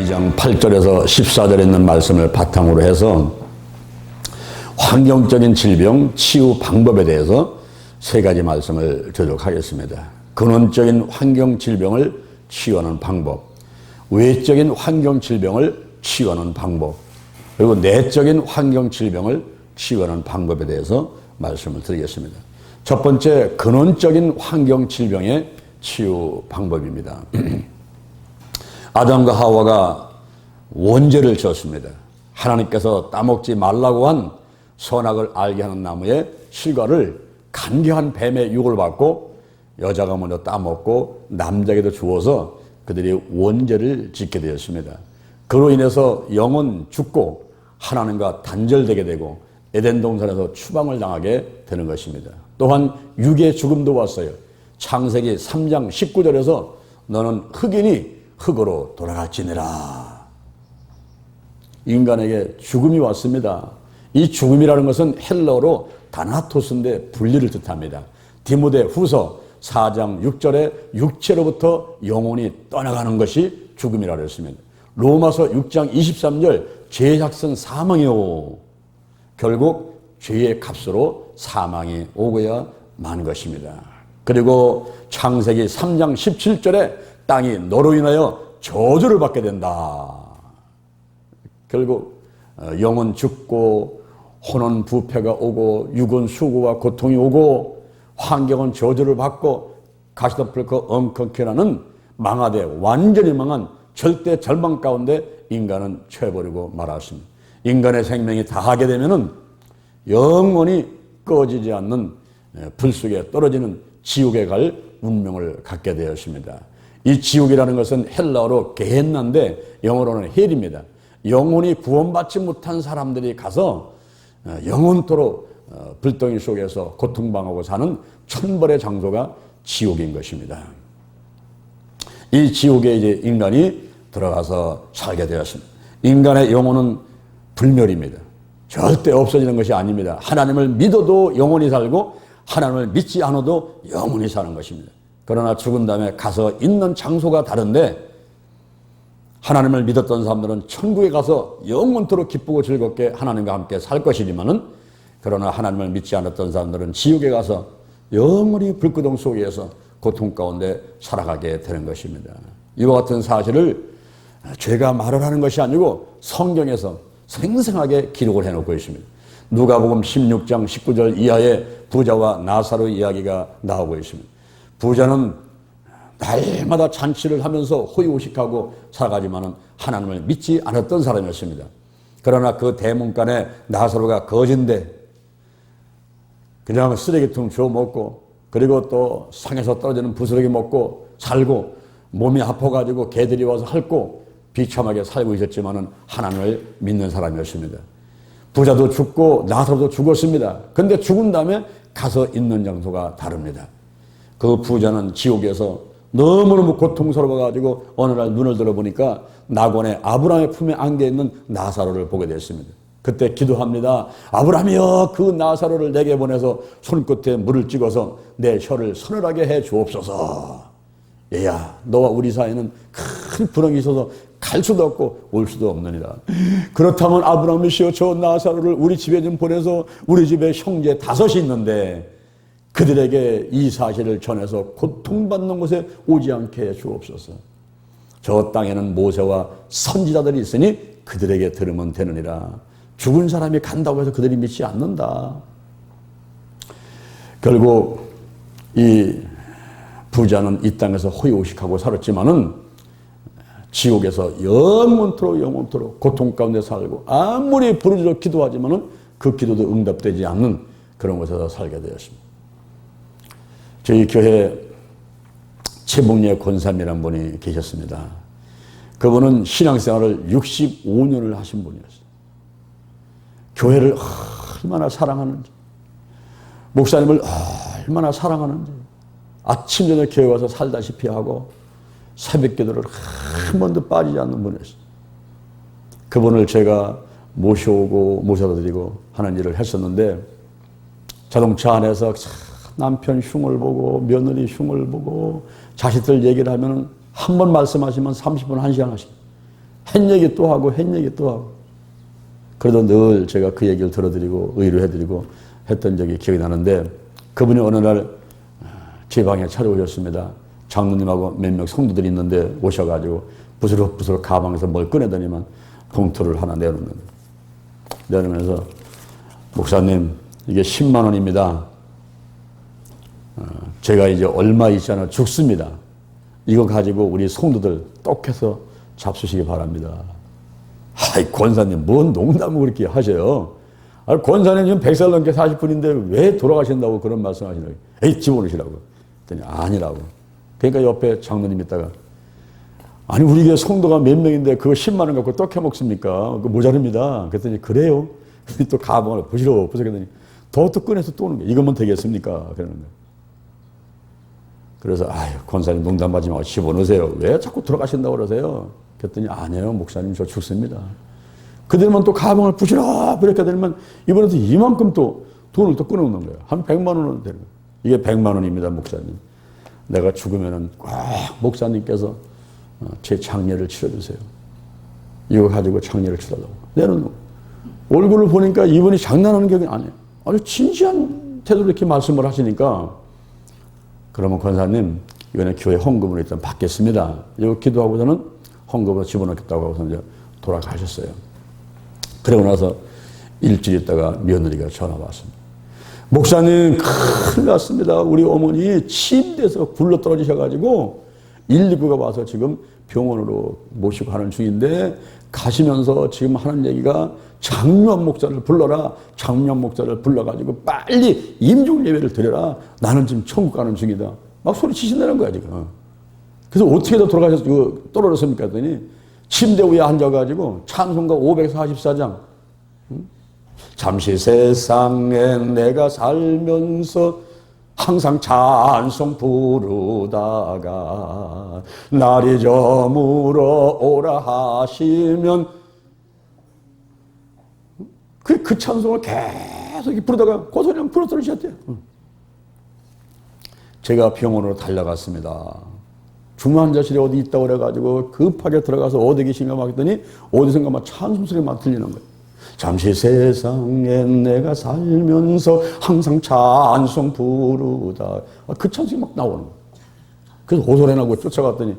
2장 8절에서 14절에 있는 말씀을 바탕으로 해서 환경적인 질병 치유 방법에 대해서 세 가지 말씀을 드리도록 하겠습니다. 근원적인 환경 질병을 치유하는 방법, 외적인 환경 질병을 치유하는 방법, 그리고 내적인 환경 질병을 치유하는 방법에 대해서 말씀을 드리겠습니다. 첫 번째, 근원적인 환경 질병의 치유 방법입니다. 아담과 하와가 원죄를 지었습니다. 하나님께서 따먹지 말라고 한 선악을 알게 하는 나무의 실과를 간교한 뱀의 유혹을 받고 여자가 먼저 따먹고 남자에게도 주어서 그들이 원죄를 짓게 되었습니다. 그로 인해서 영은 죽고 하나님과 단절되게 되고 에덴 동산에서 추방을 당하게 되는 것입니다. 또한 육의 죽음도 왔어요. 창세기 3장 19절에서 너는 흙이니 흙으로 돌아갈지니라. 인간에게 죽음이 왔습니다. 이 죽음이라는 것은 헬라어로 다나토스인데 분리를 뜻합니다. 디모데 후서 4장 6절에 육체로부터 영혼이 떠나가는 것이 죽음이라고 했습니다. 로마서 6장 23절 죄의 삭은 사망이요. 결국 죄의 값으로 사망이 오고야 만 것입니다. 그리고 창세기 3장 17절에 땅이 너로 인하여 저주를 받게 된다. 결국 영은 죽고 혼은 부패가 오고 육은 수고와 고통이 오고 환경은 저주를 받고 가시덤불 그 엉겅퀴 나는 망하되 완전히 망한 절대 절망 가운데 인간은 처해버리고 말았습니다. 인간의 생명이 다하게 되면은 영원히 꺼지지 않는 불 속에 떨어지는 지옥에 갈 운명을 갖게 되었습니다. 이 지옥이라는 것은 헬라어로 게헨나인데 영어로는 헬입니다. 영혼이 구원받지 못한 사람들이 가서 영원토록 불덩이 속에서 고통당하고 사는 천벌의 장소가 지옥인 것입니다. 이 지옥에 이제 인간이 들어가서 살게 되었습니다. 인간의 영혼은 불멸입니다. 절대 없어지는 것이 아닙니다. 하나님을 믿어도 영원히 살고 하나님을 믿지 않아도 영원히 사는 것입니다. 그러나 죽은 다음에 가서 있는 장소가 다른데 하나님을 믿었던 사람들은 천국에 가서 영원토록 기쁘고 즐겁게 하나님과 함께 살 것이지만은 그러나 하나님을 믿지 않았던 사람들은 지옥에 가서 영원히 불구덩 속에서 고통 가운데 살아가게 되는 것입니다. 이와 같은 사실을 제가 말을 하는 것이 아니고 성경에서 생생하게 기록을 해놓고 있습니다. 누가복음 16장 19절 이하에 부자와 나사로 이야기가 나오고 있습니다. 부자는 날마다 잔치를 하면서 호의호식하고 살아가지만은 하나님을 믿지 않았던 사람이었습니다. 그러나 그 대문간에 나사로가 거진데 그냥 쓰레기통 주워 먹고 그리고 또 상에서 떨어지는 부스러기 먹고 살고 몸이 아파가지고 개들이 와서 핥고 비참하게 살고 있었지만은 하나님을 믿는 사람이었습니다. 부자도 죽고 나사로도 죽었습니다. 근데 죽은 다음에 가서 있는 장소가 다릅니다. 그 부자는 지옥에서 너무너무 고통스러워가지고 어느 날 눈을 들어보니까 낙원에 아브라함의 품에 안겨있는 나사로를 보게 됐습니다. 그때 기도합니다. 아브라함이여 그 나사로를 내게 보내서 손끝에 물을 찍어서 내 혀를 서늘하게 해 주옵소서. 얘야 너와 우리 사이에는 큰 불응이 있어서 갈 수도 없고 올 수도 없느니라. 그렇다면 아브라함이시여 저 나사로를 우리 집에 좀 보내서 우리 집에 형제 5이 있는데 그들에게 이 사실을 전해서 고통받는 곳에 오지 않게 해 주옵소서. 저 땅에는 모세와 선지자들이 있으니 그들에게 들으면 되느니라. 죽은 사람이 간다고 해서 그들이 믿지 않는다. 결국 이 부자는 이 땅에서 호의호식하고 살았지만은 지옥에서 영원토록 고통 가운데 살고 아무리 부르짖어 기도하지만은 그 기도도 응답되지 않는 그런 곳에서 살게 되었습니다. 저희 교회 최봉리의 권사님이라는 분이 계셨습니다. 그분은 신앙생활을 65년을 하신 분이었어요. 교회를 얼마나 사랑하는지, 목사님을 얼마나 사랑하는지, 아침 저녁 교회 와서 살다시피 하고 새벽 기도를 한 번도 빠지지 않는 분이었어요. 그분을 제가 모셔오고 모셔다 드리고 하는 일을 했었는데 자동차 안에서 남편 흉을 보고 며느리 흉을 보고 자식들 얘기를 하면 한 번 말씀하시면 30분 1시간 하십니다. 한 얘기 또 하고 한 얘기 또 하고. 그래도 늘 제가 그 얘기를 들어드리고 의뢰해드리고 했던 적이 기억이 나는데 그분이 어느 날 제 방에 찾아오셨습니다. 장로님하고 몇 명 성도들이 있는데 오셔가지고 부스럭부스럭 가방에서 뭘 꺼내더니만 봉투를 하나 내놓으면서 목사님 이게 10만 원입니다. 제가 이제 얼마 있지 않아 죽습니다. 이거 가지고 우리 성도들 떡해서 잡수시기 바랍니다. 아이 권사님 뭔 농담을 그렇게 하셔요. 아니, 권사님 지금 100살 넘게 40분인데 왜 돌아가신다고 그런 말씀 하시냐고. 에이 집어넣으시라고. 그랬더니 아니라고. 그러니까 옆에 장로님 있다가 아니 우리 교회 성도가 몇 명인데 그거 10만 원 갖고 떡해 먹습니까? 그거 모자릅니다. 그랬더니 그래요? 또 가방을 부시럭부시럭 더 꺼내서 또 오는 거예요. 이거면 되겠습니까? 그러는 거예요. 그래서 아유 권사님 농담하지 마고 집어넣으세요. 왜 자꾸 돌아가신다고 그러세요? 그랬더니 아니에요 목사님 저 죽습니다. 그들만 또 가방을 부시럭부시럭 되면 이번에도 이만큼 또 돈을 또 끊어놓는 거예요. 한 100만 원은 되는 거예요. 이게 100만 원입니다 목사님. 내가 죽으면은 꼭 목사님께서 제 장례를 치러주세요. 이거 가지고 장례를 치러달라고. 내는 얼굴을 보니까 이분이 장난하는 게 아니에요. 아주 진지한 태도로 이렇게 말씀을 하시니까 그러면 권사님 이거는 교회 헌금으로 일단 받겠습니다. 이거 기도하고서는 헌금으로 집어넣겠다고 하고서 이제 돌아가셨어요. 그러고 나서 일주일 있다가 며느리가 전화 왔습니다. 목사님 큰일 났습니다. 우리 어머니 침대에서 굴러 떨어지셔가지고 119가 와서 지금 병원으로 모시고 가는 중인데 가시면서 지금 하는 얘기가 장유한 목사를 불러라. 장유한 목사를 불러가지고 빨리 임종 예배를 드려라. 나는 지금 천국 가는 중이다. 막 소리치신다는 거야 지금. 그래서 어떻게 더 돌아가셔서 떨어졌습니까? 했더니 침대 위에 앉아가지고 찬송가 544장 잠시 세상에 내가 살면서 항상 찬송 부르다가 날이 저물어 오라 하시면 그 찬송을 계속 부르다가 고소령 불어 떨어지셨대요. 제가 병원으로 달려갔습니다. 중환자실에 어디 있다고 그래가지고 급하게 들어가서 어디 계신가 막 했더니 어디선가 막 찬송 소리가 막 들리는 거예요. 잠시 세상에 내가 살면서 항상 찬송 부르다. 그 찬송이 막 나오는 거예요. 그래서 호소리나고 쫓아갔더니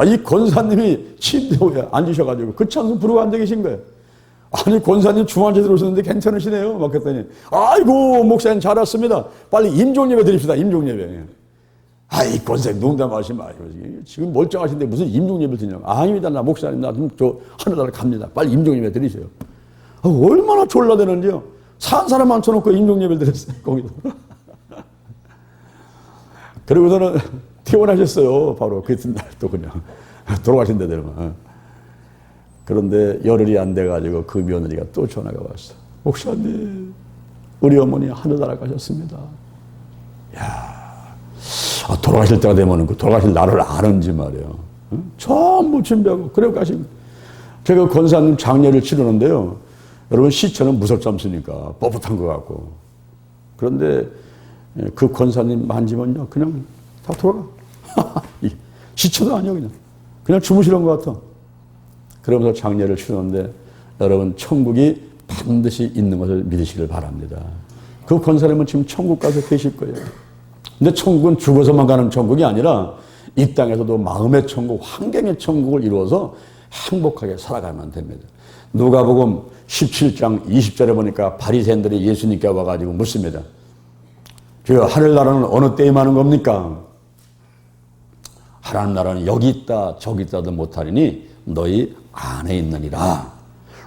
이 권사님이 침대 위에 앉으셔가지고 그 찬송 부르고 앉아 계신 거예요. 아니 권사님 중환자 들어오셨는데 괜찮으시네요. 막 했더니 아이고 목사님 잘 왔습니다. 빨리 임종예배 드립시다. 임종예배. 아이 권사님 농담하지 마요. 지금 멀쩡하신데 무슨 임종예배 드리냐고. 아닙니다. 나 목사님 나 좀 저 하늘나라 갑니다. 빨리 임종예배 드리세요. 얼마나 졸라대는지요. 산 사람 앉혀놓고 임종예배를 드렸어요. 거기서. 그러고서는 퇴원하셨어요. 바로 그 날 또 그냥 돌아가신 데들만. 그런데 열흘이 안 돼가지고 그 며느리가 또 전화가 왔어. 목사님, 우리 어머니 하늘나라 가셨습니다. 야, 돌아가실 때가 되면 그 돌아가실 날을 아는지 말이에요. 전부 준비하고 그래 가신. 제가 권사님 장례를 치르는데요. 여러분 시체는 무섭지 않습니까? 뻣뻣한 것 같고. 그런데 그 권사님 만지면요 그냥 다 돌아가. 시체도 아니야 그냥 주무시는 것 같아. 그러면서 장례를 치르는데 여러분 천국이 반드시 있는 것을 믿으시길 바랍니다. 그 권사님은 지금 천국 가서 계실 거예요. 근데 천국은 죽어서만 가는 천국이 아니라 이 땅에서도 마음의 천국, 환경의 천국을 이루어서 행복하게 살아가면 됩니다. 누가복음 17장 20절에 보니까 바리새인들이 예수님께 와가지고 묻습니다. 주여 하늘나라는 어느 때에 마는 겁니까? 하나님 나라는 여기 있다 저기 있다도 못하리니 너희 안에 있느니라.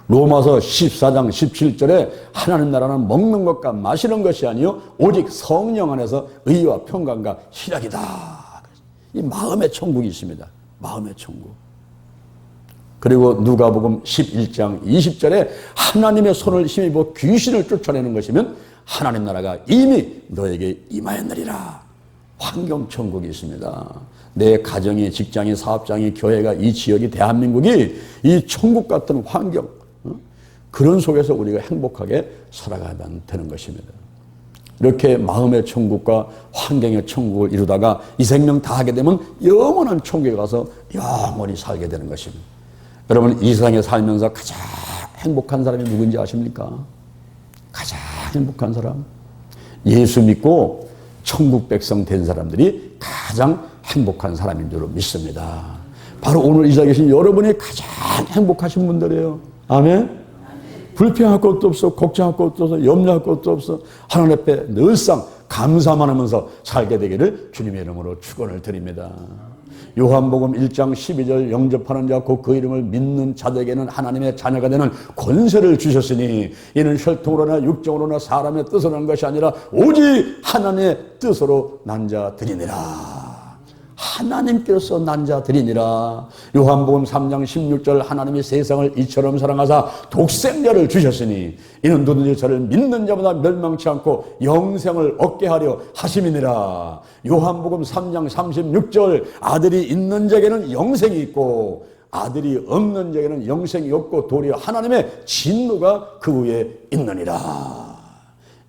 로마서 14장 17절에 하나님 나라는 먹는 것과 마시는 것이 아니요 오직 성령 안에서 의와 평강과 희락이다. 이 마음의 천국이 있습니다. 마음의 천국. 그리고 누가복음 11장 20절에 하나님의 손을 힘입어 귀신을 쫓아내는 것이면 하나님 나라가 이미 너에게 임하였느니라. 환경천국이 있습니다. 내 가정이, 직장이, 사업장이, 교회가, 이 지역이, 대한민국이 이 천국 같은 환경, 그런 속에서 우리가 행복하게 살아가야만 되는 것입니다. 이렇게 마음의 천국과 환경의 천국을 이루다가 이 생명 다 하게 되면 영원한 천국에 가서 영원히 살게 되는 것입니다. 여러분 이 세상에 살면서 가장 행복한 사람이 누군지 아십니까? 가장 행복한 사람, 예수 믿고 천국 백성 된 사람들이 가장 행복한 사람인 줄 믿습니다. 바로 오늘 이 자리에 계신 여러분이 가장 행복하신 분들이에요. 아멘? 불평할 것도 없어, 걱정할 것도 없어, 염려할 것도 없어. 하나님 앞에 늘상 감사만 하면서 살게 되기를 주님의 이름으로 축원을 드립니다. 요한복음 1장 12절 영접하는 자 곧 그 이름을 믿는 자들에게는 하나님의 자녀가 되는 권세를 주셨으니 이는 혈통으로나 육정으로나 사람의 뜻으로 난 것이 아니라 오직 하나님의 뜻으로 난 자들이니라. 하나님께서 난 자들이니라. 요한복음 3장 16절 하나님이 세상을 이처럼 사랑하사 독생자를 주셨으니 이는 누구든지 저를 믿는 자보다 멸망치 않고 영생을 얻게 하려 하심이니라. 요한복음 3장 36절 아들이 있는 자에게는 영생이 있고 아들이 없는 자에게는 영생이 없고 도리어 하나님의 진노가 그 위에 있느니라.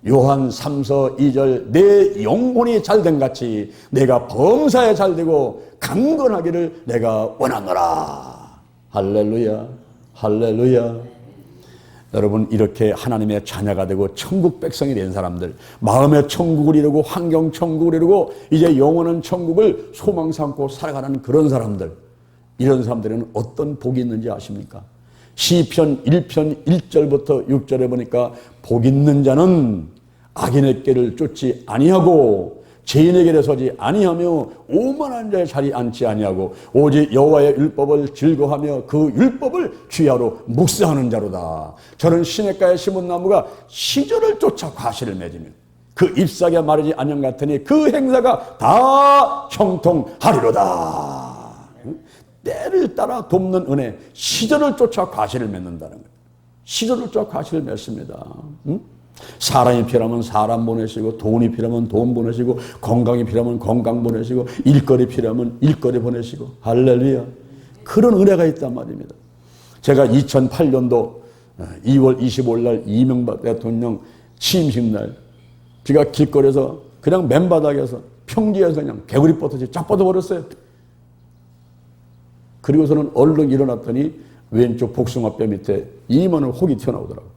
요한 3서 2절 내 영혼이 잘된 같이 내가 범사에 잘되고 강건하기를 내가 원하노라. 할렐루야, 할렐루야. 여러분 이렇게 하나님의 자녀가 되고 천국 백성이 된 사람들, 마음의 천국을 이루고 환경 천국을 이루고 이제 영원한 천국을 소망 삼고 살아가는 그런 사람들, 이런 사람들에는 어떤 복이 있는지 아십니까? 시편 1편 1절부터 6절에 보니까 복 있는 자는 악인의 길을 쫓지 아니하고 죄인의 길에 서지 아니하며 오만한 자의 자리에 앉지 아니하고 오직 여호와의 율법을 즐거워하며 그 율법을 주야로 묵상하는 자로다. 저는 시냇가에 심은 나무가 시절을 쫓아 과실을 맺으며 그 잎사귀가 마르지 아니한 같으니 그 행사가 다 형통하리로다. 때를 따라 돕는 은혜, 시절을 쫓아 과실을 맺는다는 거예요. 시절을 쫓아 과실을 맺습니다. 사람이 필요하면 사람 보내시고, 돈이 필요하면 돈 보내시고, 건강이 필요하면 건강 보내시고, 일거리 필요하면 일거리 보내시고, 할렐루야. 그런 은혜가 있단 말입니다. 제가 2008년도 2월 25일 날 이명박 대통령 취임식 날 제가 길거리에서 그냥 맨바닥에서 평지에서 그냥 개구리 뻗듯이 쫙 뻗어버렸어요. 그리고서는 얼른 일어났더니 왼쪽 복숭아뼈 밑에 이만한 혹이 튀어나오더라고요.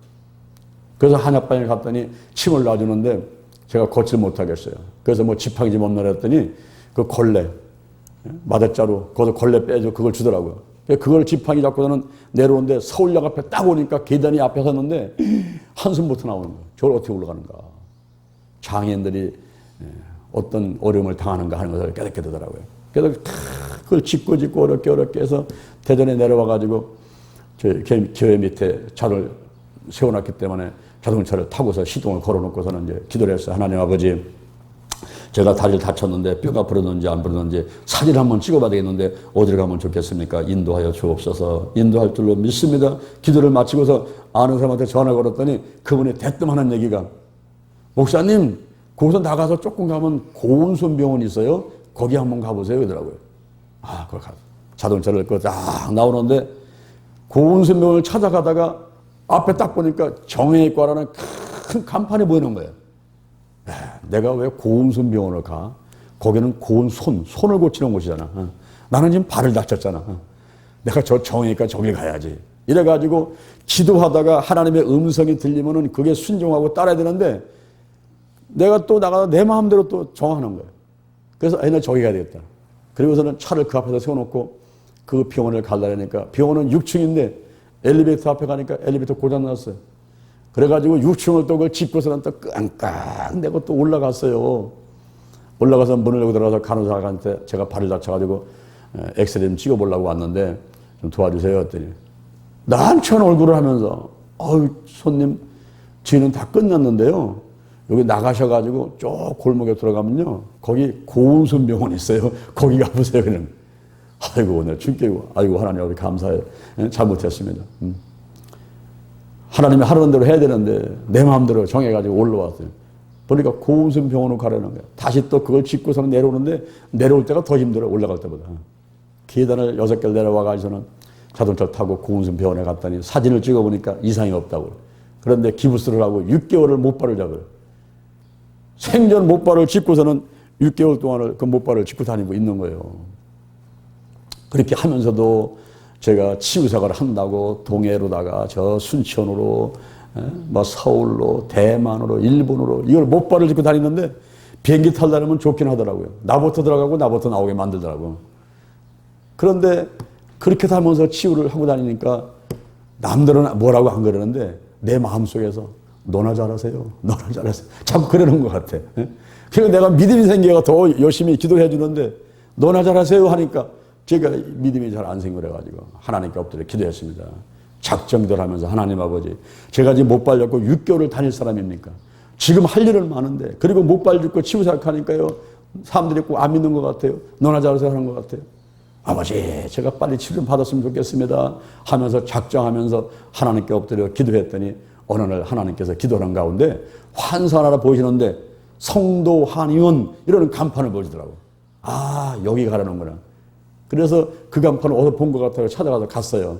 그래서 한약방에 갔더니 침을 놔주는데 제가 걷질 못하겠어요. 그래서 뭐 지팡이 좀 없나 했더니 그 걸레, 마대자루, 거기서 걸레 빼줘 그걸 주더라고요. 그걸 지팡이 잡고서는 내려오는데 서울역 앞에 딱 오니까 계단이 앞에 섰는데 한숨부터 나오는 거예요. 저걸 어떻게 올라가는가. 장애인들이 어떤 어려움을 당하는가 하는 것을 깨닫게 되더라고요. 그래서 그걸 짚고 어렵게 해서 대전에 내려와가지고 저희 교회 밑에 차를 세워놨기 때문에 자동차를 타고서 시동을 걸어놓고서는 이제 기도를 했어요. 하나님 아버지, 제가 다리를 다쳤는데 뼈가 부러졌는지 안 부러졌는지 사진 한번 찍어봐야 되겠는데 어디를 가면 좋겠습니까? 인도하여 주옵소서. 인도할 줄로 믿습니다. 기도를 마치고서 아는 사람한테 전화 걸었더니 그분이 대뜸 하는 얘기가, 목사님 거기서 나가서 조금 가면 고운손병원이 있어요. 거기 한번 가보세요. 그러더라고요. 아, 그걸 자동차를 딱 나오는데 고운손병원을 찾아가다가 앞에 딱 보니까 정형외과라는 큰 간판이 보이는 거예요. 내가 왜 고운손병원을 가? 거기는 손을 고치는 곳이잖아. 나는 지금 발을 다쳤잖아. 내가 저 정형외과 저기 가야지. 이래가지고 기도하다가 하나님의 음성이 들리면은 그게 순종하고 따라야 되는데 내가 또 나가서 내 마음대로 또 정하는 거예요. 그래서 나 저기 가야 되겠다. 그리고서는 차를 그 앞에서 세워놓고 그 병원을 가려니까 병원은 6층인데 엘리베이터 앞에 가니까 엘리베이터 고장났어요. 그래가지고 6층을 또 그걸 짚고서는 또 깡깡 내고 또 올라갔어요. 올라가서 문을 열고 들어가서 간호사한테 제가 발을 다쳐가지고 엑스레이 좀 찍어보려고 왔는데 좀 도와주세요 했더니 난처한 얼굴을 하면서 손님 저희는 다 끝났는데요. 여기 나가셔가지고 쭉 골목에 들어가면요. 거기 고운손병원이 있어요. 거기 가보세요. 그냥. 아이고, 오늘 충격이고. 아이고, 하나님 아버지 감사해요. 잘못했습니다. 하나님이 하라는 대로 해야 되는데 내 마음대로 정해가지고 올라왔어요. 보니까 고운손병원으로 가라는 거예요. 다시 또 그걸 짚고서는 내려오는데 내려올 때가 더 힘들어요. 올라갈 때보다. 계단을 6개를 내려와가지고는 자동차 타고 고운손병원에 갔더니 사진을 찍어보니까 이상이 없다고. 그런데 기부스를 하고 6개월을 못발을 잡아요. 생전 못발을 짚고서는 6개월 동안을 그 못발을 짚고 다니고 있는 거예요. 그렇게 하면서도 제가 치유사과를 한다고 동해로다가 저 순천으로 뭐 서울로 대만으로 일본으로 이걸 목발을 짚고 다니는데 비행기 탈려면 좋긴 하더라고요. 나부터 들어가고 나부터 나오게 만들더라고. 그런데 그렇게 살면서 치유를 하고 다니니까 남들은 뭐라고 안 그러는데 내 마음속에서 너나 잘하세요. 너나 잘하세요. 자꾸 그러는 것 같아. 그래서 내가 믿음이 생겨가 더 열심히 기도해 주는데 너나 잘하세요 하니까 제가 믿음이 잘 안 생겨가지고 하나님께 엎드려 기도했습니다. 작정들 하면서 하나님 아버지 제가 지금 못 발렸고 6개월을 다닐 사람입니까? 지금 할 일은 많은데 그리고 못 발렸고 치유사역하니까요 사람들이 꼭 안 믿는 것 같아요. 너나 잘하세요 하는 것 같아요. 아버지 제가 빨리 치료 좀 받았으면 좋겠습니다 하면서 작정하면서 하나님께 엎드려 기도했더니 어느 날 하나님께서 기도하는 가운데 환사 하나 보이시는데 성도 한의원 이러는 간판을 보여주더라고. 아 여기 가라는구나. 그래서 그 간판을 어디서 본 것 같아요. 찾아가서 갔어요.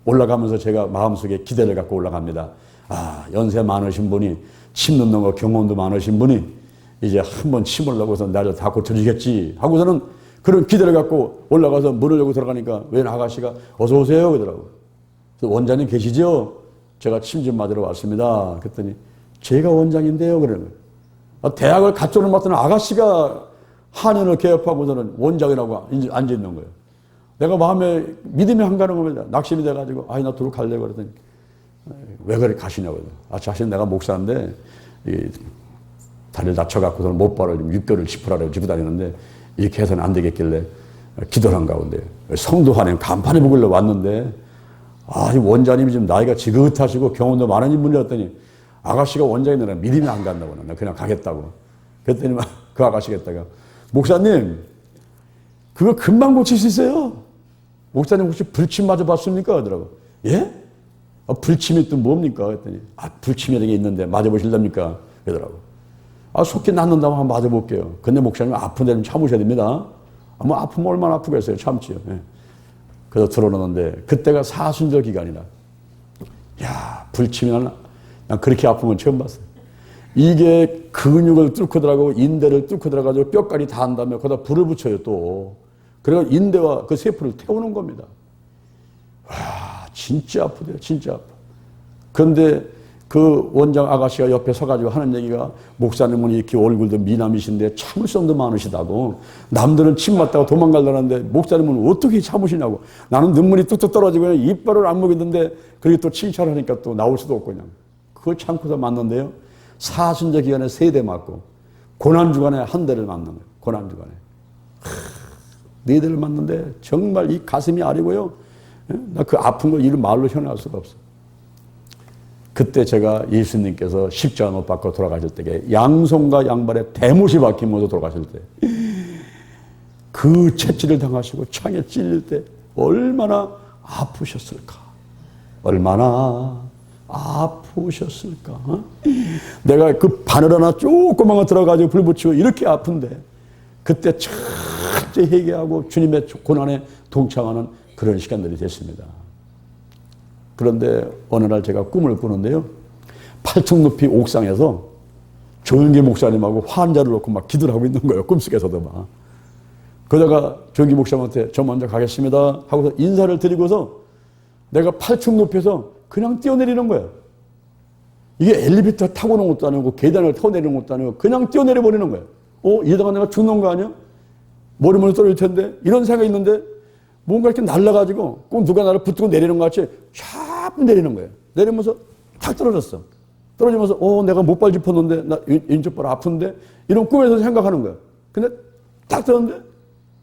올라가면서 제가 마음속에 기대를 갖고 올라갑니다. 아 연세 많으신 분이 침 넣는 거 경험도 많으신 분이 이제 한번 침을 넣고서 나를 다 고쳐주겠지 하고서는 그런 기대를 갖고 올라가서 문을 열고 들어가니까 웬 아가씨가 어서 오세요 그러더라고요. 그래서 원장님 계시죠? 제가 침 좀 맞으러 왔습니다. 그랬더니 제가 원장인데요 그러는 거예요. 대학을 갓조를 맡은 아가씨가 한의원을 개업하고서는 원장이라고 앉아있는 거예요. 내가 마음에 믿음이 안 가는 겁니다. 낙심이 돼가지고 나 도로 갈래 그러더니 왜 그래 가시냐고. 사실 내가 목사인데 다리를 다쳐갖고서는 못발을 6개월을 짚으라고 짚고 다니는데 이렇게 해서는 안 되겠길래 기도를 한 가운데 성도 한의원 간판에 보길래 왔는데 이 원장님이 지금 나이가 지긋하시고 경험도 많은 분이었더니 아가씨가 원장인데 믿음이 안 간다고 나 그냥 가겠다고. 그랬더니 그 아가씨가 했다가 목사님 그거 금방 고칠 수 있어요. 목사님 혹시 불침 맞아봤습니까? 하더라고. 예? 불침이 또 뭡니까? 그랬더니 불침이라는 게 있는데 맞아보실랍니까? 그러더라고. 속히 낫는다고 한번 맞아볼게요. 근데 목사님 아픈 데는 참으셔야 됩니다. 뭐 아프면 얼마나 아프겠어요. 참지요. 예. 그래서 들어놓는데 그때가 사순절 기간이라 야 불침이나 난 그렇게 아픈 건 처음 봤어요. 이게 근육을 뚫고 들어가고 인대를 뚫고 들어가지고 뼈까지 다 한 다음에 거기다 불을 붙여요 또. 그래서 인대와 그 세포를 태우는 겁니다. 와 진짜 아프대요. 진짜 아파. 그런데 그 원장 아가씨가 옆에 서가지고 하는 얘기가 목사님은 이렇게 얼굴도 미남이신데 참을성도 많으시다고. 남들은 침 맞다고 도망가려는데 목사님은 어떻게 참으시냐고. 나는 눈물이 뚝뚝 떨어지고 이빨을 안 먹이던데 그렇게 또 칭찬하니까 또 나올 수도 없고 그냥. 그걸 참고서 맞는데요. 사순절 기간에 3대 맞고 고난주간에 1대를 맞는 거예요. 고난주간에. 4대를 맞는데 정말 이 가슴이 아리고요. 나 그 아픈 거 이를 말로 표현할 수가 없어. 그때 제가 예수님께서 십자가 못 박고 돌아가실 때에 양손과 양발에 대못이 박히면서 돌아가실 때 그 채찍을 당하시고 창에 찔릴 때 얼마나 아프셨을까. 얼마나 아프셨을까. 내가 그 바늘 하나 조그만 거 들어가지고 불 붙이고 이렇게 아픈데 그때 철저히 회개하고 주님의 고난에 동참하는 그런 시간들이 됐습니다. 그런데 어느 날 제가 꿈을 꾸는데요. 8층 높이 옥상에서 조영기 목사님하고 환자를 놓고 막 기도를 하고 있는 거예요. 꿈속에서도 막. 그러다가 조영기 목사님한테 저 먼저 가겠습니다 하고서 인사를 드리고서 내가 8층 높이에서 그냥 뛰어내리는 거예요. 이게 엘리베이터 타고 오는 것도 아니고 계단을 타고 내리는 것도 아니고 그냥 뛰어내려 버리는 거예요. 이러다가 내가 죽는 거 아니야? 머리만 떨어질 텐데 이런 생각이 있는데 뭔가 이렇게 날라가지고 꼭 누가 나를 붙들고 내리는 것 같이 쫙 내리는 거예요. 내리면서 탁 떨어졌어. 떨어지면서 내가 못발 짚었는데 나 왼쪽 발 아픈데 이런 꿈에서 생각하는 거예요. 근데 딱 떨어졌는데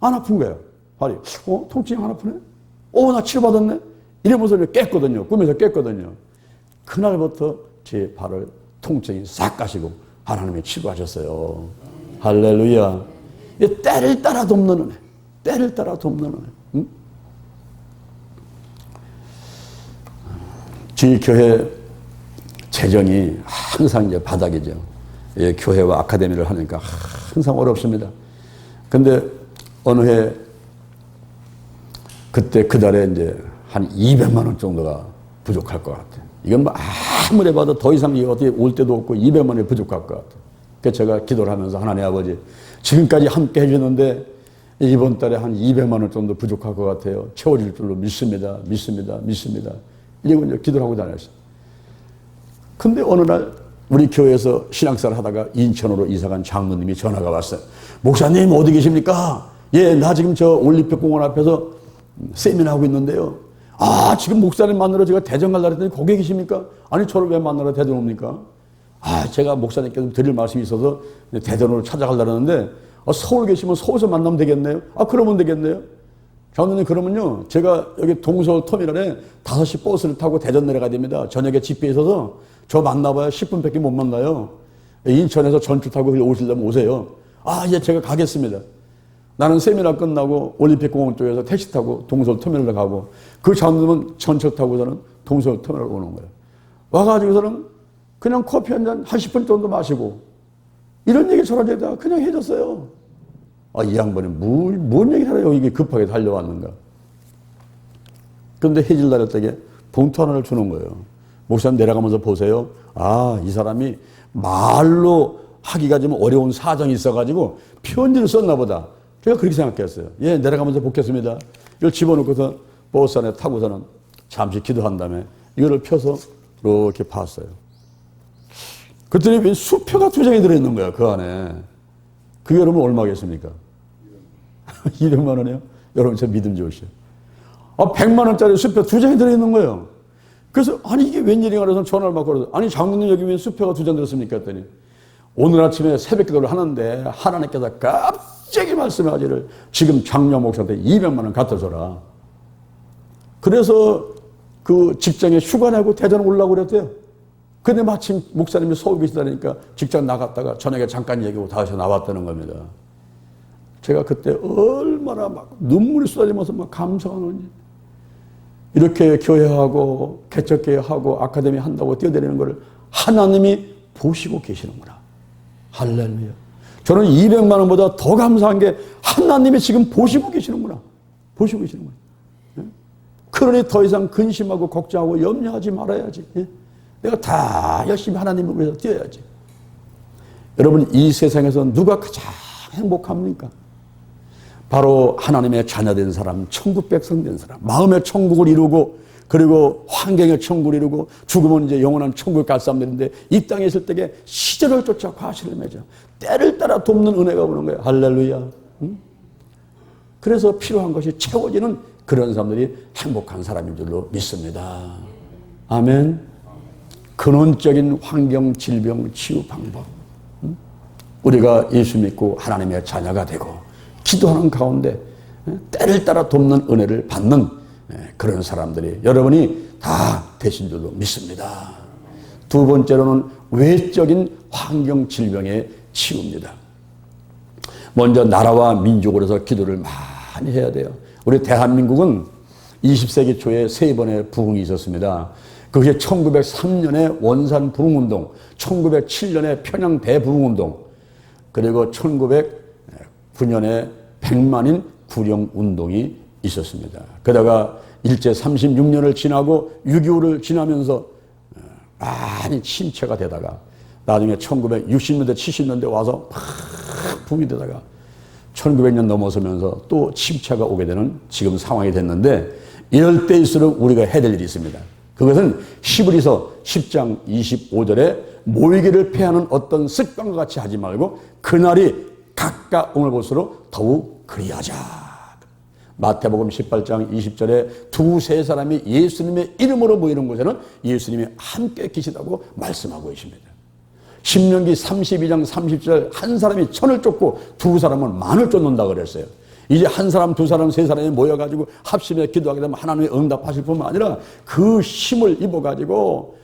안 아픈 거예요. 발이. 통증이 안 아프네? 나 치료받았네? 이러면서 깼거든요. 꿈에서 깼거든요. 그날부터 제 발을 통증이 싹 가시고 하나님이 치료하셨어요. 할렐루야. 때를 따라 돕는 은혜. 때를 따라 돕는 은혜. 응? 저희 교회 재정이 항상 이제 바닥이죠. 예, 교회와 아카데미를 하니까 항상 어렵습니다. 근데 어느 해 그때 그 달에 이제 한 200만 원 정도가 부족할 것 같아요. 이건 뭐 아무리 봐도 더 이상 어떻게 올 때도 없고 200만 원이 부족할 것 같아요. 그래서 제가 기도를 하면서 하나님 아버지 지금까지 함께 해주는데 이번 달에 한 200만 원 정도 부족할 것 같아요. 채워질 줄로 믿습니다. 믿습니다. 믿습니다. 이러고 이제 기도를 하고 다녔어요. 근데 어느 날 우리 교회에서 신앙생활 하다가 인천으로 이사간 장로님이 전화가 왔어요. 목사님 어디 계십니까? 예, 나 지금 저 올림픽 공원 앞에서 세미나 하고 있는데요. 아, 지금 목사님 만나러 제가 대전 갈라 그랬더니 거기 계십니까? 아니, 저를 왜 만나러 대전 옵니까? 아, 제가 목사님께서 드릴 말씀이 있어서 대전으로 찾아가려고 하는데 서울 계시면 서울에서 만나면 되겠네요. 아, 그러면 되겠네요. 장로님, 그러면요, 제가 여기 동서울 터미널에 5시 버스를 타고 대전 내려가야 됩니다. 저녁에 집회에 있어서 저 만나봐야 10분밖에 못 만나요. 인천에서 전주 타고 오시려면 오세요. 아, 예, 제가 가겠습니다. 나는 세미나 끝나고 올림픽 공원 쪽에서 택시 타고 동서울 터미널로 가고, 그 장로님은 전철 타고서는 동서울 터미널 오는 거예요. 와가지고서는 그냥 커피 한 잔 한 10분 정도 마시고, 이런 얘기 저런 얘기다 그냥 해줬어요. 아, 이 양반이 뭔 얘기를 하려고 이게 급하게 달려왔는가. 그런데 해질 날 때에 봉투 하나를 주는 거예요. 목사님 내려가면서 보세요. 아, 이 사람이 말로 하기가 좀 어려운 사정이 있어가지고 편지를 썼나 보다. 제가 그렇게 생각했어요. 예, 내려가면서 보겠습니다. 이걸 집어넣고서 버스 안에 타고서는 잠시 기도한 다음에 이거를 펴서 이렇게 봤어요. 그랬더니 왜 수표가 2장이 들어있는 거야, 그 안에. 그게 여러분 얼마겠습니까? 200만 원이요? 여러분 저 믿음 좋으시죠? 아, 100만 원짜리 수표 2장이 들어있는 거예요. 그래서 아니 이게 웬일인가 해서 전화를 받고 그러더니 아니 장로님 여기 왜 수표가 2장 들었습니까? 했더니 오늘 아침에 새벽 기도를 하는데 하나님께서 갑자기 말씀하기를 지금 장로 목사한테 200만 원 갖다 줘라. 그래서 그 직장에 휴가 내고 대전 올라고 그랬대요. 근데 마침 목사님이 서울 계시다니까 직장 나갔다가 저녁에 잠깐 얘기하고 다시 나왔다는 겁니다. 제가 그때 얼마나 막 눈물이 쏟아지면서 막 감사하는지. 이렇게 교회하고 개척교회하고 아카데미 한다고 뛰어다니는 것을 하나님이 보시고 계시는구나. 할렐루야. 저는 200만 원보다 더 감사한 게 하나님이 지금 보시고 계시는구나. 보시고 계시는구나. 그러니 더 이상 근심하고 걱정하고 염려하지 말아야지. 내가 다 열심히 하나님을 위해서 뛰어야지. 여러분, 이 세상에서 누가 가장 행복합니까? 바로 하나님의 자녀된 사람, 천국 백성 된 사람, 마음의 천국을 이루고 그리고 환경의 천국을 이루고 죽으면 이제 영원한 천국을 갈 사람들인데 이 땅에 있을 때에 시절을 쫓아 과실을 맺어 때를 따라 돕는 은혜가 오는 거예요. 할렐루야. 응? 그래서 필요한 것이 채워지는 그런 사람들이 행복한 사람인 줄로 믿습니다. 아멘. 근원적인 환경, 질병, 치유 방법. 응? 우리가 예수 믿고 하나님의 자녀가 되고 기도하는 가운데 때를 따라 돕는 은혜를 받는 그런 사람들이 여러분이 다 되신 줄로 믿습니다. 두 번째로는 외적인 환경 질병의 치유입니다. 먼저 나라와 민족으로 해서 기도를 많이 해야 돼요. 우리 대한민국은 20세기 초에 3번의 부흥이 있었습니다. 그게 1903년에 원산 부흥운동, 1907년에 평양 대부흥운동, 그리고 1909년에 백만인 구령운동이 있었습니다. 그러다가 일제 36년을 지나고 6.25를 지나면서 많이 침체가 되다가 나중에 1960년대 70년대 와서 막 붐이 되다가 1900년 넘어서면서 또 침체가 오게 되는 지금 상황이 됐는데 이럴 때일수록 우리가 해야 될 일이 있습니다. 그것은 히브리서 10장 25절에 모이기를 패하는 어떤 습관과 같이 하지 말고 그날이 가까움을 볼수록 더욱 그리하자. 마태복음 18장 20절에 2-3 사람이 예수님의 이름으로 모이는 곳에는 예수님이 함께 계시다고 말씀하고 계십니다. 신명기 32장 30절 한 사람이 1000을 쫓고 2 사람은 10,000을 쫓는다 그랬어요. 이제 1 사람, 2 사람, 3 사람이 모여가지고 합심해 기도하게 되면 하나님이 응답하실 뿐만 아니라 그 힘을 입어가지고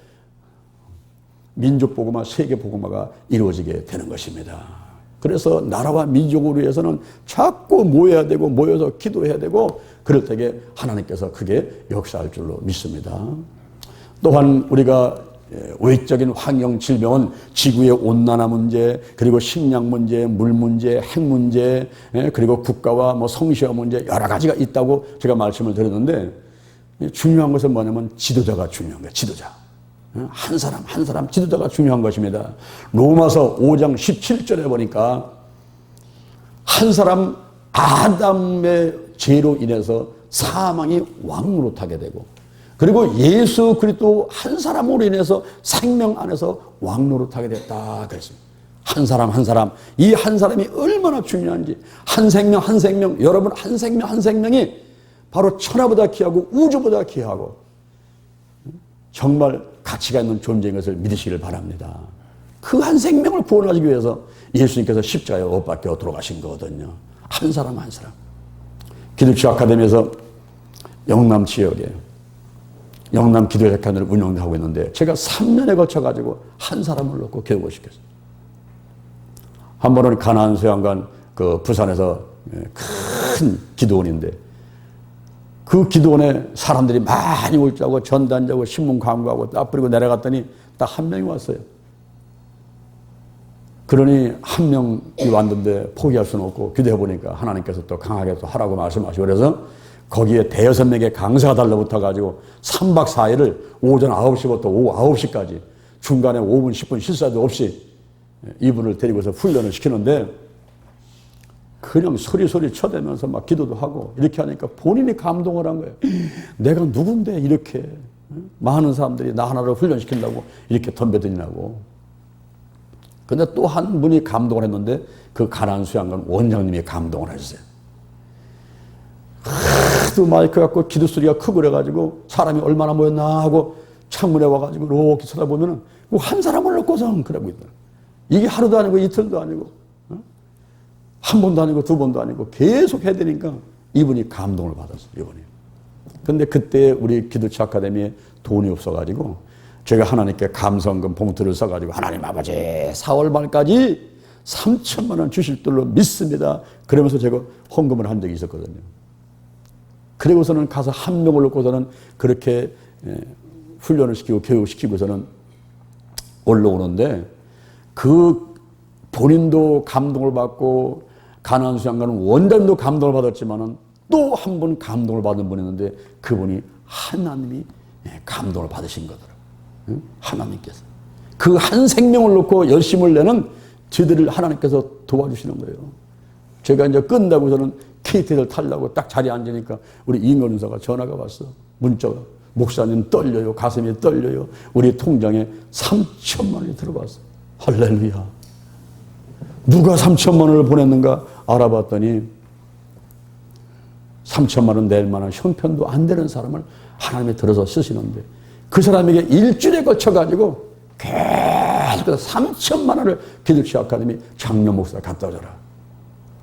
민족복음화, 세계복음화가 이루어지게 되는 것입니다. 그래서 나라와 민족을 위해서는 자꾸 모여야 되고 모여서 기도해야 되고 그럴 때에 하나님께서 크게 역사할 줄로 믿습니다. 또한 우리가 외적인 환경 질병은 지구의 온난화 문제, 그리고 식량 문제, 물 문제, 핵 문제, 그리고 국가와 뭐 성시화 문제 여러 가지가 있다고 제가 말씀을 드렸는데 중요한 것은 뭐냐면 지도자가 중요한 거예요. 지도자. 한 사람 한 사람 지도자가 중요한 것입니다. 로마서 5장 17절에 보니까 한 사람 아담의 죄로 인해서 사망이 왕노릇하게 되고, 그리고 예수 그리스도 한 사람으로 인해서 생명 안에서 왕노릇하게 됐다 그랬습니다. 한 사람 한 사람, 이 한 사람이 얼마나 중요한지, 한 생명 한 생명, 여러분 한 생명 한 생명이 바로 천하보다 귀하고 우주보다 귀하고 정말 가치가 있는 존재인 것을 믿으시길 바랍니다. 그 한 생명을 구원하기 위해서 예수님께서 십자가에 못 박혀 돌아가신 거거든요. 한 사람 한 사람. 기독교 아카데미에서 영남 지역에 영남 기독교 아카데미를 운영하고 있는데 제가 3년에 걸쳐가지고 한 사람을 놓고 교육을 시켰어요. 한 번은 가나안 수양관 그 부산에서 큰 기도원인데 그 기도원에 사람들이 많이 올 줄 알고 전단지하고 신문 광고하고 딱 뿌리고 내려갔더니 딱 한 명이 왔어요. 그러니 한 명이 왔는데 포기할 수는 없고 기도해보니까 하나님께서 또 강하게 또 하라고 말씀하시고 그래서 거기에 대여섯 명의 강사가 달라붙어가지고 3박 4일을 오전 9시부터 오후 9시까지 중간에 5분 10분 실수도 없이 이분을 데리고서 훈련을 시키는데 그냥 소리소리 쳐대면서 막 기도도 하고 이렇게 하니까 본인이 감동을 한 거예요. 내가 누군데 이렇게 많은 사람들이 나 하나를 훈련시킨다고 이렇게 덤벼드냐고. 근데 또 한 분이 감동을 했는데 그 가나안 수양관 원장님이 감동을 하셨어요. 하도 마이크 갖고 기도 소리가 크고 그래가지고 사람이 얼마나 모였나 하고 창문에 와가지고 이렇게 쳐다보면은 한 사람을 놓고서 그러고 있다. 이게 하루도 아니고 이틀도 아니고 한 번도 아니고 두 번도 아니고 계속 해야 되니까 이분이 감동을 받았어요. 이분이. 근데 그때 우리 기도처 아카데미에 돈이 없어가지고 제가 하나님께 감성금 봉투를 써가지고 하나님 아버지 4월 말까지 3천만 원 주실 줄로 믿습니다. 그러면서 제가 헌금을 한 적이 있었거든요. 그리고서는 가서 한 명을 놓고서는 그렇게 훈련을 시키고 교육시키고서는 올라오는데 그 본인도 감동을 받고 가나안 수양관은 원장도 감동을 받았지만은 또 한 번 감동을 받은 분이 있는데 그분이 하나님이 감동을 받으신 거더라고요. 하나님께서 그 한 생명을 놓고 열심을 내는 저희들을 하나님께서 도와주시는 거예요. 제가 이제 끝나고서는 KTX를 타려고 딱 자리에 앉으니까 우리 이인건 은사가 전화가 왔어. 문자가. 목사님 떨려요. 가슴이 떨려요. 우리 통장에 3천만 원이 들어갔어. 할렐루야. 누가 3천만 원을 보냈는가 알아봤더니 3천만 원 낼 만한 형편도 안 되는 사람을 하나님이 들어서 쓰시는데 그 사람에게 일주일에 걸쳐가지고 계속 3천만 원을 기독교 아카데미 장로 목사가 갖다 줘라.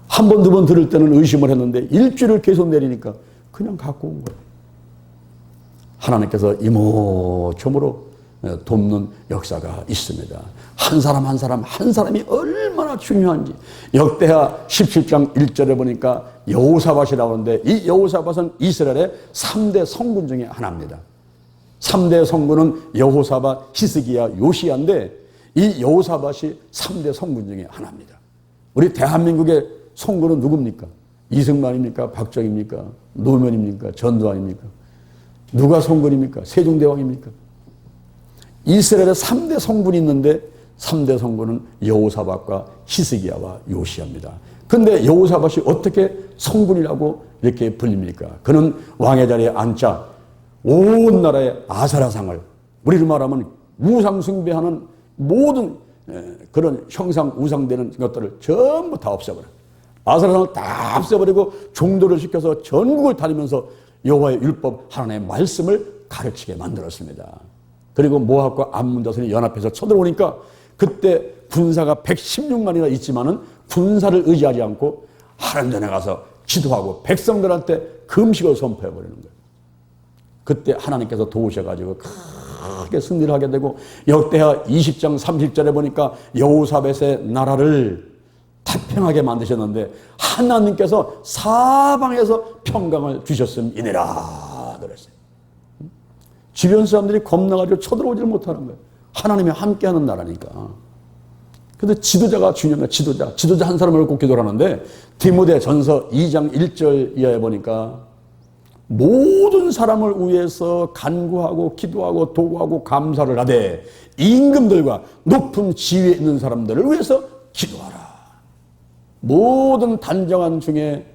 한 번, 두 번 들을 때는 의심을 했는데 일주일을 계속 내리니까 그냥 갖고 온 거예요. 하나님께서 이모저모로 돕는 역사가 있습니다. 한 사람 한 사람 한 사람이 얼마나 중요한지 역대하 17장 1절에 보니까 여호사밧이 나오는데 이 여호사밧은 이스라엘의 3대 성군 중에 하나입니다. 3대 성군은 여호사밧, 히스기야, 요시야인데 이 여호사밧이 3대 성군 중에 하나입니다. 우리 대한민국의 성군은 누굽니까? 이승만입니까? 박정희입니까? 노무현입니까? 전두환입니까? 누가 성군입니까? 세종대왕입니까? 이스라엘에 3대 성군이 있는데 3대 성군은 여호사밧과 히스기야와 요시야입니다. 근데 여호사밧이 어떻게 성군이라고 이렇게 불립니까? 그는 왕의 자리에 앉자 온 나라의 아사라상을 우리로 말하면 우상 숭배하는 모든 그런 형상 우상되는 것들을 전부 다 없애버려. 아사라상을 다 없애버리고 종도를 시켜서 전국을 다니면서 여호와의 율법 하나님의 말씀을 가르치게 만들었습니다. 그리고 모압과 암몬 자손이 연합해서 쳐들어오니까 그때 군사가 116만이나 있지만은 군사를 의지하지 않고 하나님전에 가서 기도하고 백성들한테 금식을 선포해버리는 거예요. 그때 하나님께서 도우셔가지고 크게 승리를 하게 되고 역대하 20장 30절에 보니까 여호사밧의 나라를 태평하게 만드셨는데 하나님께서 사방에서 평강을 주셨음이니라 그랬어요. 주변 사람들이 겁나가지고 쳐들어오지를 못하는 거예요. 하나님이 함께하는 나라니까. 근데 지도자가 중요해요. 지도자 한 사람을 꼭 기도를 하는데 디모데 전서 2장 1절 이하에 보니까 모든 사람을 위해서 간구하고 기도하고 도구하고 감사를 하되 임금들과 높은 지위에 있는 사람들을 위해서 기도하라. 모든 단정한 중에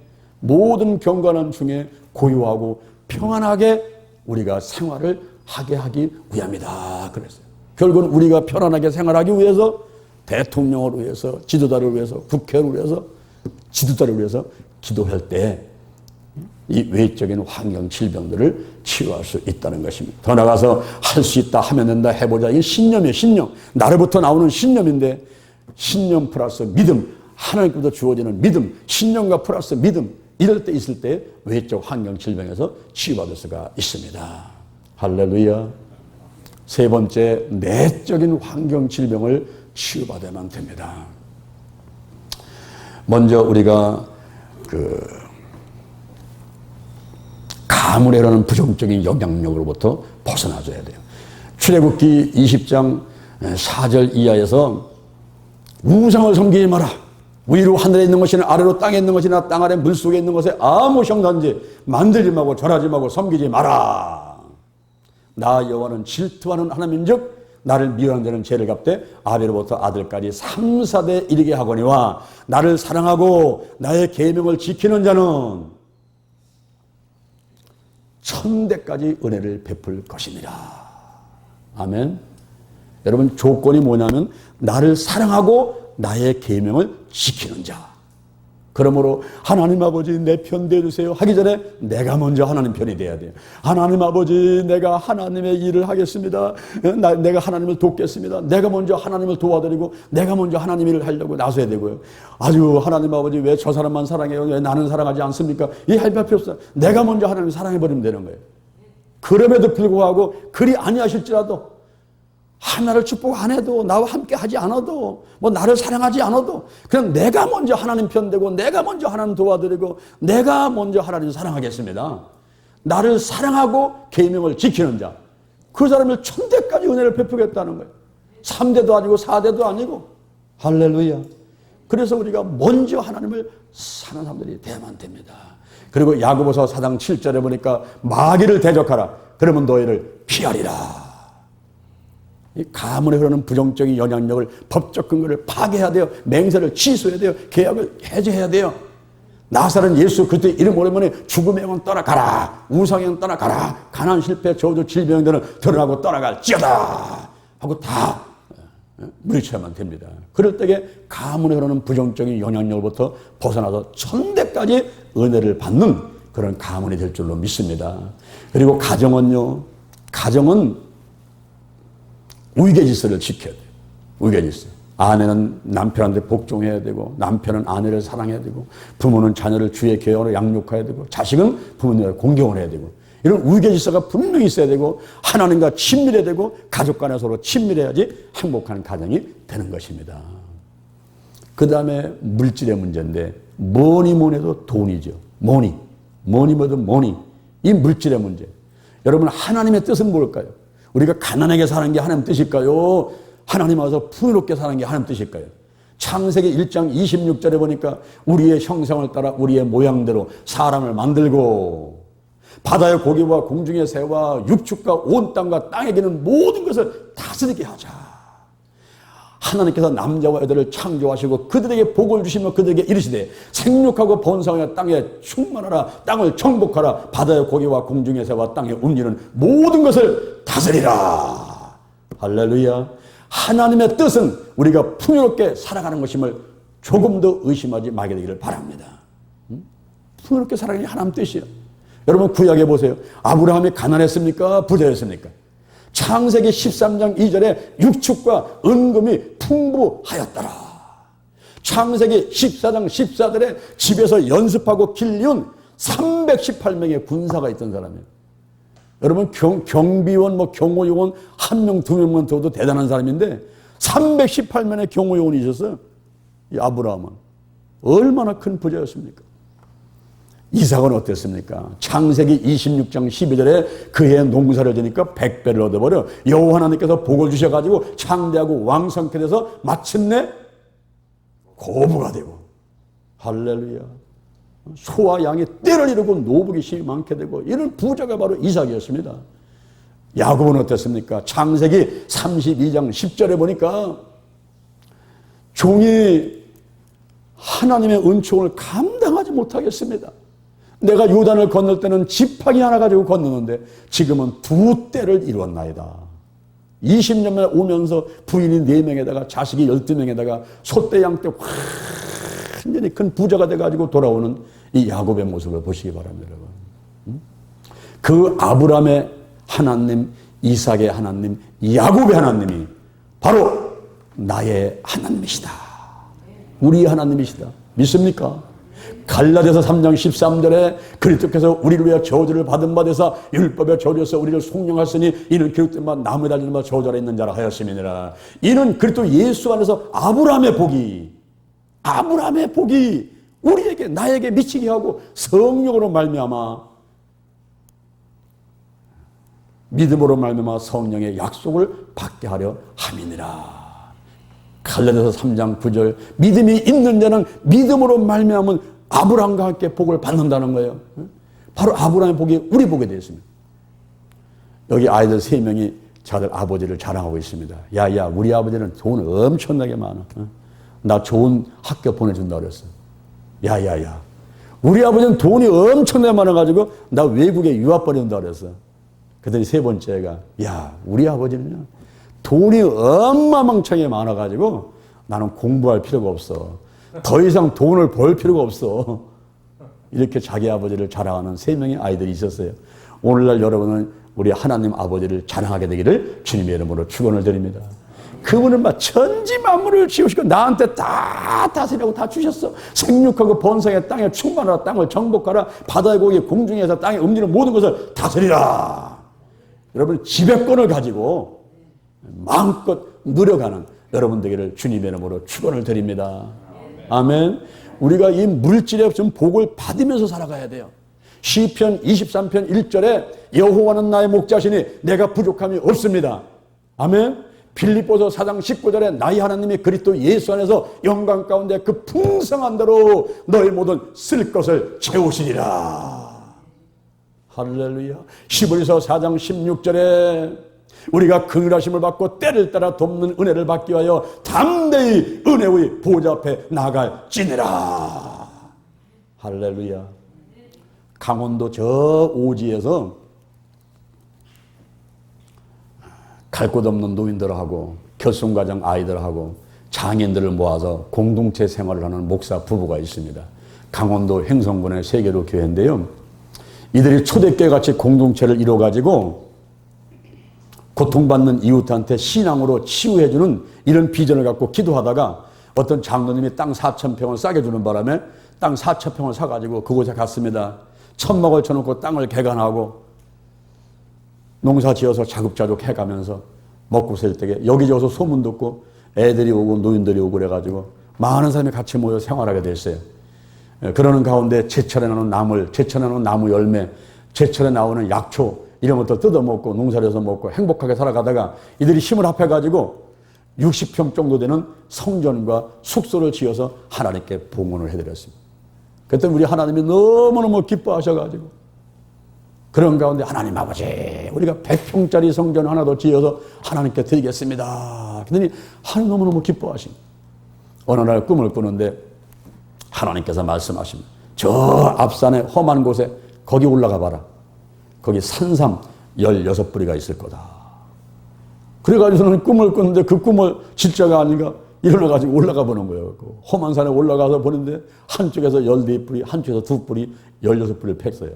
모든 경건함 중에 고요하고 평안하게 우리가 생활을 하게 하기 위함이다 그랬어요. 결국은 우리가 편안하게 생활하기 위해서 대통령을 위해서, 지도자를 위해서, 국회를 위해서, 지도자를 위해서 기도할 때 이 외적인 환경 질병들을 치유할 수 있다는 것입니다. 더 나아가서 할 수 있다, 하면 된다, 해보자. 이게 신념이에요. 신념. 나로부터 나오는 신념인데 신념 플러스 믿음, 하나님께로부터 주어지는 믿음, 신념과 플러스 믿음, 이럴 때 있을 때 외적 환경 질병에서 치유받을 수가 있습니다. 할렐루야. 세 번째, 내적인 환경 질병을 치유받아야만 됩니다. 먼저 우리가 가문이라는 부정적인 영향력으로부터 벗어나줘야 돼요. 출애굽기 20장 4절 이하에서 우상을 섬기지 마라. 위로 하늘에 있는 것이나 아래로 땅에 있는 것이나 땅 아래 물속에 있는 것에 아무 형상든지 만들지 말고 절하지 말고 섬기지 마라. 나 여호와는 질투하는 하나님인즉 나를 미워하는 자는 죄를 갚되 아비로부터 아들까지 3, 4대 이르게 하거니와 나를 사랑하고 나의 계명을 지키는 자는 1000대까지 은혜를 베풀 것이니라. 아멘. 여러분, 조건이 뭐냐면 나를 사랑하고 나의 계명을 지키는 자. 그러므로 하나님 아버지 내 편 되어주세요 하기 전에 내가 먼저 하나님 편이 돼야 돼요. 하나님 아버지 내가 하나님의 일을 하겠습니다. 내가 하나님을 돕겠습니다. 내가 먼저 하나님을 도와드리고 내가 먼저 하나님 일을 하려고 나서야 되고요. 아주 하나님 아버지 왜 저 사람만 사랑해요? 왜 나는 사랑하지 않습니까? 이 할 필요 없어요. 내가 먼저 하나님을 사랑해버리면 되는 거예요. 그럼에도 불구하고 그리 아니하실지라도 하나를 축복 안 해도 나와 함께 하지 않아도 뭐 나를 사랑하지 않아도 그냥 내가 먼저 하나님 편되고 내가 먼저 하나님 도와드리고 내가 먼저 하나님을 사랑하겠습니다. 나를 사랑하고 계명을 지키는 자, 그 사람을 1000대까지 은혜를 베푸겠다는 거예요. 3대도 아니고 4대도 아니고. 할렐루야. 그래서 우리가 먼저 하나님을 사는 사람들이 돼야만 됩니다. 그리고 야고보서 4장 7절에 보니까 마귀를 대적하라. 그러면 너희를 피하리라. 이 가문에 흐르는 부정적인 영향력을 법적 근거를 파괴해야 돼요. 맹세를 취소해야 돼요. 계약을 해제해야 돼요. 나사렛 예수 그리스도의 이름 오래만에 죽음의 영은 떠나가라. 우상의 영은 떠나가라. 가난, 실패, 저주, 질병들은 드러나고 떠나갈지어다 하고 다 물리쳐야만 됩니다. 그럴 때에 가문에 흐르는 부정적인 영향력으로부터 벗어나서 1000대까지 은혜를 받는 그런 가문이 될 줄로 믿습니다. 그리고 가정은요. 가정은 위계질서를 지켜야 돼요. 위계질서. 아내는 남편한테 복종해야 되고 남편은 아내를 사랑해야 되고 부모는 자녀를 주의 계명으로 양육해야 되고 자식은 부모님을 공경을 해야 되고 이런 위계질서가 분명히 있어야 되고 하나님과 친밀해야 되고 가족 간에 서로 친밀해야지 행복한 가정이 되는 것입니다. 그 다음에 물질의 문제인데 뭐니 해도 돈이죠. 뭐니 뭐니 이 물질의 문제. 여러분 하나님의 뜻은 뭘까요? 우리가 가난하게 사는 게 하나님 뜻일까요? 하나님 와서 풍요롭게 사는 게 하나님 뜻일까요? 창세기 1장 26절에 보니까 우리의 형상을 따라 우리의 모양대로 사람을 만들고 바다의 고기와 공중의 새와 육축과 온 땅과 땅에 기는 모든 것을 다스리게 하자. 하나님께서 남자와 여자를 창조하시고 그들에게 복을 주시며 그들에게 이르시되 생육하고 번성하여 땅에 충만하라. 땅을 정복하라. 바다의 고기와 공중의 새와 땅에 움직이는 모든 것을 다스리라. 할렐루야. 하나님의 뜻은 우리가 풍요롭게 살아가는 것임을 조금 더 의심하지 말게 되기를 바랍니다. 풍요롭게 살아가는 게 하나님 뜻이에요. 여러분 구약에 보세요. 아브라함이 가난했습니까? 부자였습니까? 창세기 13장 2절에 육축과 은금이 풍부하였더라. 창세기 14장 14절에 집에서 연습하고 길리운 318명의 군사가 있던 사람이에요. 여러분 경비원, 경호요원 1명, 2명만 둬도 대단한 사람인데 318명의 경호요원이 있었어요. 이 아브라함은 얼마나 큰 부자였습니까? 이삭은 어땠습니까? 창세기 26장 12절에 그의 농사를 지니까 100배를 얻어버려 여호와 하나님께서 복을 주셔가지고 창대하고 왕성케 돼서 마침내 고부가 되고 할렐루야. 소와 양이 떼를 이루고 노부기 심이 많게 되고 이런 부자가 바로 이삭이었습니다. 야곱은 어땠습니까? 창세기 32장 10절에 보니까 종이 하나님의 은총을 감당하지 못하겠습니다. 내가 요단을 건널 때는 지팡이 하나 가지고 건너는데 지금은 2대를 이루었나이다. 20년 만에 오면서 부인이 4명에다가 자식이 12명에다가 소떼 양떼 완전히 큰 부자가 돼가지고 돌아오는 이 야곱의 모습을 보시기 바랍니다, 여러분. 그 아브라함의 하나님, 이삭의 하나님, 야곱의 하나님이 바로 나의 하나님이시다. 우리 하나님이시다. 믿습니까? 갈라디아서 3장 13절에 그리스도께서 우리를 위하여 저주를 받은 바 되사 율법의 저주에서 우리를 속량하시니 이는 기록된 바 나무에 달린 바 저주가 있는 자라 하였음이니라. 이는 그리스도 예수 안에서 아브라함의 복이 우리에게 나에게 미치게 하고 성령으로 말미암아 믿음으로 말미암아 성령의 약속을 받게 하려 함이니라. 갈라디아서 3장 9절 믿음이 있는 자는 믿음으로 말미암은 아브라함과 함께 복을 받는다는 거예요. 바로 아브라함의 복이 우리 복이 되었습니다. 여기 아이들 3명이 자들 아버지를 자랑하고 있습니다. 야야 우리 아버지는 돈 엄청나게 많아. 나 좋은 학교 보내준다 그랬어. 야야야 우리 아버지는 돈이 엄청나게 많아가지고 나 외국에 유학 보낸다 그랬어. 그랬더니 3번째가 야 우리 아버지는요 돈이 어마망창에 많아가지고 나는 공부할 필요가 없어. 더 이상 돈을 벌 필요가 없어. 이렇게 자기 아버지를 자랑하는 3명의 아이들이 있었어요. 오늘날 여러분은 우리 하나님 아버지를 자랑하게 되기를 주님의 이름으로 축원을 드립니다. 그분은 막 천지 만물을 지으시고 나한테 다 다스리라고 다 주셨어. 생육하고 번성의 땅에 충만하라. 땅을 정복하라. 바다의 고기 공중에서 땅에 움직이는 모든 것을 다스리라. 여러분 지배권을 가지고 마음껏 누려가는 여러분 되기를 주님의 이름으로 축원을 드립니다. 아멘. 우리가 이 물질의 좀 복을 받으면서 살아가야 돼요. 시편 23편 1절에 여호와는 나의 목자시니 내가 부족함이 없습니다. 아멘. 빌립보서 4장 19절에 나의 하나님이 그리스도 예수 안에서 영광 가운데 그 풍성한 대로 너희 모든 쓸 것을 채우시리라. 할렐루야. 히브리서 4장 16절에 우리가 긍휼하심을 받고 때를 따라 돕는 은혜를 받기 위하여 담대히 은혜의 보좌 앞에 나갈지니라. 할렐루야. 강원도 저 오지에서 갈 곳 없는 노인들하고 결손가정 아이들하고 장인들을 모아서 공동체 생활을 하는 목사 부부가 있습니다. 강원도 횡성군의 세계로 교회인데요. 이들이 초대교회 같이 공동체를 이뤄가지고 고통받는 이웃한테 신앙으로 치유해주는 이런 비전을 갖고 기도하다가 어떤 장로님이 땅 4,000평을 싸게 주는 바람에 땅 4,000평을 사가지고 그곳에 갔습니다. 천막을 쳐놓고 땅을 개간하고 농사 지어서 자급자족 해가면서 먹고 살 때에 여기저기서 소문 듣고 애들이 오고 노인들이 오고 그래가지고 많은 사람이 같이 모여 생활하게 됐어요. 그러는 가운데 제철에 나오는 나물, 제철에 나오는 나무 열매, 제철에 나오는 약초 이런 것도 뜯어먹고 농사를 먹고 행복하게 살아가다가 이들이 힘을 합해가지고 60평 정도 되는 성전과 숙소를 지어서 하나님께 봉헌을 해드렸습니다. 그때 우리 하나님이 너무너무 기뻐하셔가지고 그런 가운데 하나님 아버지 우리가 100평짜리 성전 하나 더 지어서 하나님께 드리겠습니다. 그랬더니 하나님 너무너무 기뻐하십니다. 어느 날 꿈을 꾸는데 하나님께서 말씀하십니다. 저 앞산에 험한 곳에 거기 올라가 봐라. 거기 산삼 16뿌리가 있을 거다. 그래가지고는 꿈을 꾸는데 그 꿈을 진짜가 아닌가 일어나가지고 올라가 보는 거예요. 그 험한 산에 올라가서 보는데 한쪽에서 14뿌리, 한쪽에서 2뿌리, 16뿌리를 팼어요.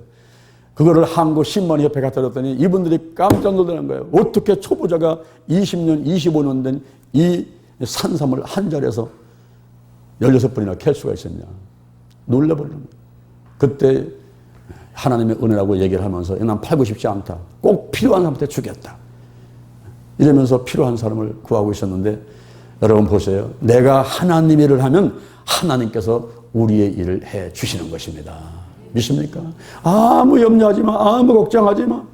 그거를 한국신문협회 갖다 줬더니 이분들이 깜짝 놀라는 거예요. 어떻게 초보자가 20년, 25년 된 이 산삼을 한 자리에서 16뿌리나 캘 수가 있었냐. 놀라버리는 거예요. 그때 하나님의 은혜라고 얘기를 하면서 난 팔고 싶지 않다. 꼭 필요한 사람한테 주겠다. 이러면서 필요한 사람을 구하고 있었는데 여러분 보세요. 내가 하나님 일을 하면 하나님께서 우리의 일을 해 주시는 것입니다. 믿습니까? 아무 염려하지 마. 아무 걱정하지 마.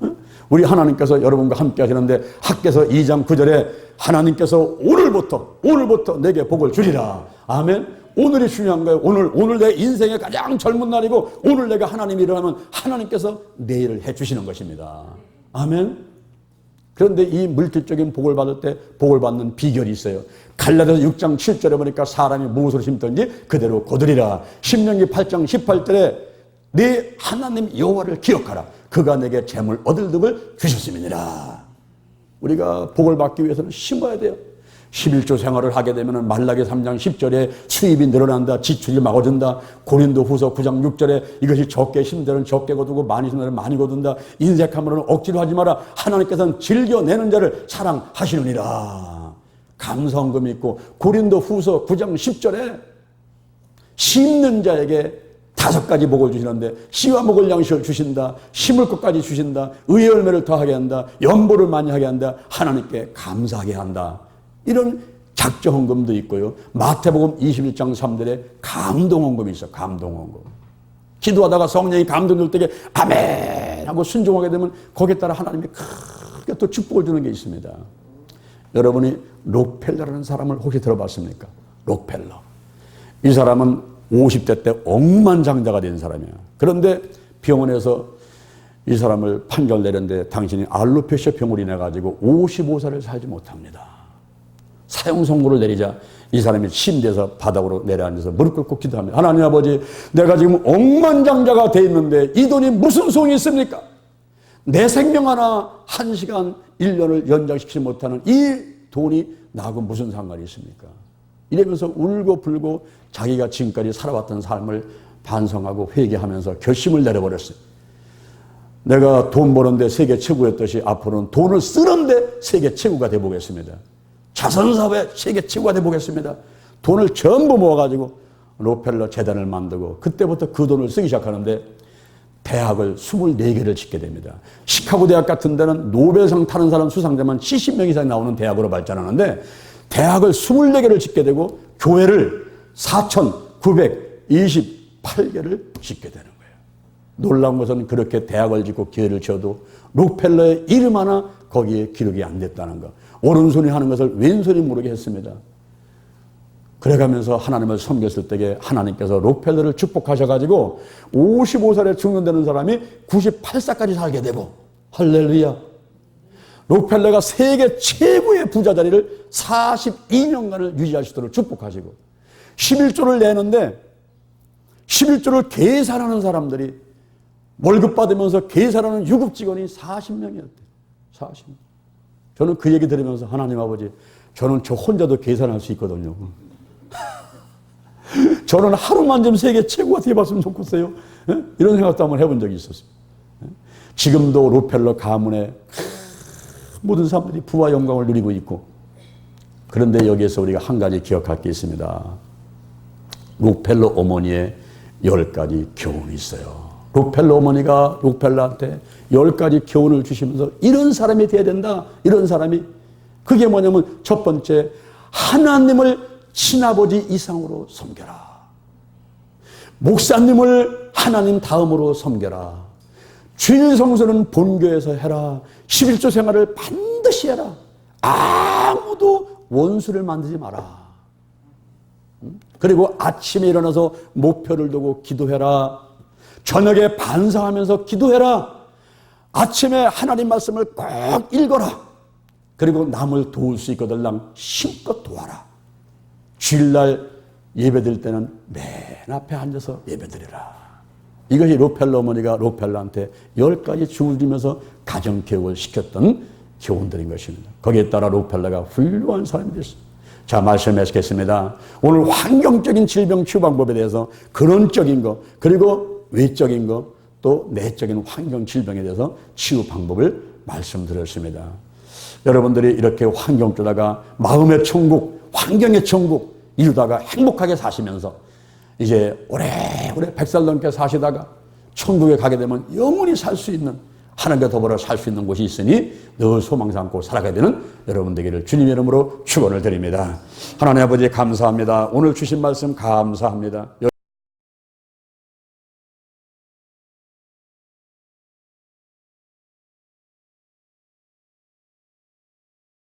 우리 하나님께서 여러분과 함께 하시는데 학개서 2장 9절에 하나님께서 오늘부터 내게 복을 주리라. 아멘. 오늘이 중요한 거예요. 오늘 내 인생의 가장 젊은 날이고 오늘 내가 하나님 일을 하면 하나님께서 내 일을 해 주시는 것입니다. 아멘. 그런데 이 물질적인 복을 받을 때 복을 받는 비결이 있어요. 갈라디아서 6장 7절에 보니까 사람이 무엇을 심든지 그대로 거두리라. 신명기 8장 18절에 네 하나님 여호와를 기억하라. 그가 내게 재물 얻을 덕을 주셨음이니라. 우리가 복을 받기 위해서는 심어야 돼요. 11조 생활을 하게 되면 말라기 3장 10절에 수입이 늘어난다, 지출이 막아준다. 고린도후서 9장 6절에 이것이 적게 심들은 적게 거두고 많이 심들은 많이 거둔다. 인색함으로는 억지로 하지 마라. 하나님께서는 즐겨내는 자를 사랑하시느니라. 감성금이 있고 고린도후서 9장 10절에 심는 자에게 5가지 복을 주시는데 씨와 먹을 양식을 주신다. 심을 것까지 주신다. 의의 열매를 더하게 한다. 연보를 많이 하게 한다. 하나님께 감사하게 한다. 이런 작정헌금도 있고요. 마태복음 21장 3절에 감동헌금이 있어. 감동헌금. 기도하다가 성령이 감동될 때에 아멘 하고 순종하게 되면 거기에 따라 하나님이 크게 또 축복을 주는 게 있습니다. 여러분이 록펠러라는 사람을 혹시 들어봤습니까? 록펠러. 이 사람은 50대 때 억만장자가 된 사람이야. 그런데 병원에서 이 사람을 판결 내렸는데 당신이 알로페시아 병으로 인해 가지고 55살을 살지 못합니다. 사형 선고를 내리자 이 사람이 침대에서 바닥으로 내려앉아서 무릎 꿇고 기도합니다. 하나님 아버지, 내가 지금 억만장자가 돼 있는데 이 돈이 무슨 소용이 있습니까? 내 생명 하나 1시간 1년을 연장시키지 못하는 이 돈이 나하고 무슨 상관이 있습니까? 이러면서 울고 불고 자기가 지금까지 살아왔던 삶을 반성하고 회개하면서 결심을 내려버렸어요. 내가 돈 버는데 세계 최고였듯이 앞으로는 돈을 쓰는데 세계 최고가 되어보겠습니다. 자선사업에 세계 최고가 되어보겠습니다. 돈을 전부 모아가지고 록펠러 재단을 만들고 그때부터 그 돈을 쓰기 시작하는데 대학을 24개를 짓게 됩니다. 시카고 대학 같은 데는 노벨상 타는 사람 수상자만 70명 이상 나오는 대학으로 발전하는데 대학을 24개를 짓게 되고 교회를 4,928개를 짓게 되는 거예요. 놀라운 것은 그렇게 대학을 짓고 교회를 지어도 록펠러의 이름 하나 거기에 기록이 안 됐다는 것. 오른손이 하는 것을 왼손이 모르게 했습니다. 그래가면서 하나님을 섬겼을 때에 하나님께서 록펠러를 축복하셔가지고 55살에 중년되는 사람이 98살까지 살게 되고, 할렐루야. 록펠러가 세계 최고의 부자 자리를 42년간을 유지할 수 있도록 축복하시고 11조를 내는데 11조를 계산하는 사람들이 월급 받으면서 계산하는 유급 직원이 40명이었대요. 40명. 저는 그 얘기 들으면서 하나님 아버지, 저는 저 혼자도 계산할 수 있거든요. 저는 하루만 좀 세계 최고가 되어봤으면 좋겠어요. 이런 생각도 한번 해본 적이 있었어요. 지금도 록펠러 가문에 모든 사람들이 부와 영광을 누리고 있고, 그런데 여기에서 우리가 한 가지 기억할 게 있습니다. 록펠러 어머니의 10가지 교훈이 있어요. 록펠러 어머니가 록펠러한테 10가지 교훈을 주시면서 이런 사람이 돼야 된다. 이런 사람이. 그게 뭐냐면 첫 번째, 하나님을 친아버지 이상으로 섬겨라. 목사님을 하나님 다음으로 섬겨라. 주일 성수는 본교에서 해라. 11조 생활을 반드시 해라. 아무도 원수를 만들지 마라. 그리고 아침에 일어나서 목표를 두고 기도해라. 저녁에 반성하면서 기도해라. 아침에 하나님 말씀을 꼭 읽어라. 그리고 남을 도울 수 있거든 힘껏 도와라. 주일날 예배드릴 때는 맨 앞에 앉아서 예배드리라. 이것이 록펠러 어머니가 록펠러한테 10가지 주문을 주면서 가정교육을 시켰던 교훈들인 것입니다. 거기에 따라 록펠러가 훌륭한 사람이 됐습니다. 자, 말씀하시겠습니다. 오늘 환경적인 질병 치유 방법에 대해서 근원적인 것, 그리고 외적인 것, 또 내적인 환경 질병에 대해서 치유 방법을 말씀드렸습니다. 여러분들이 이렇게 환경 쪽다가 마음의 천국, 환경의 천국 이루다가 행복하게 사시면서 이제 오래오래 100살 넘게 사시다가 천국에 가게 되면 영원히 살 수 있는, 하나님과 더불어 살 수 있는 곳이 있으니 늘 소망 삼고 살아가야 되는 여러분 되기를 주님의 이름으로 축원을 드립니다. 하나님 아버지 감사합니다. 오늘 주신 말씀 감사합니다.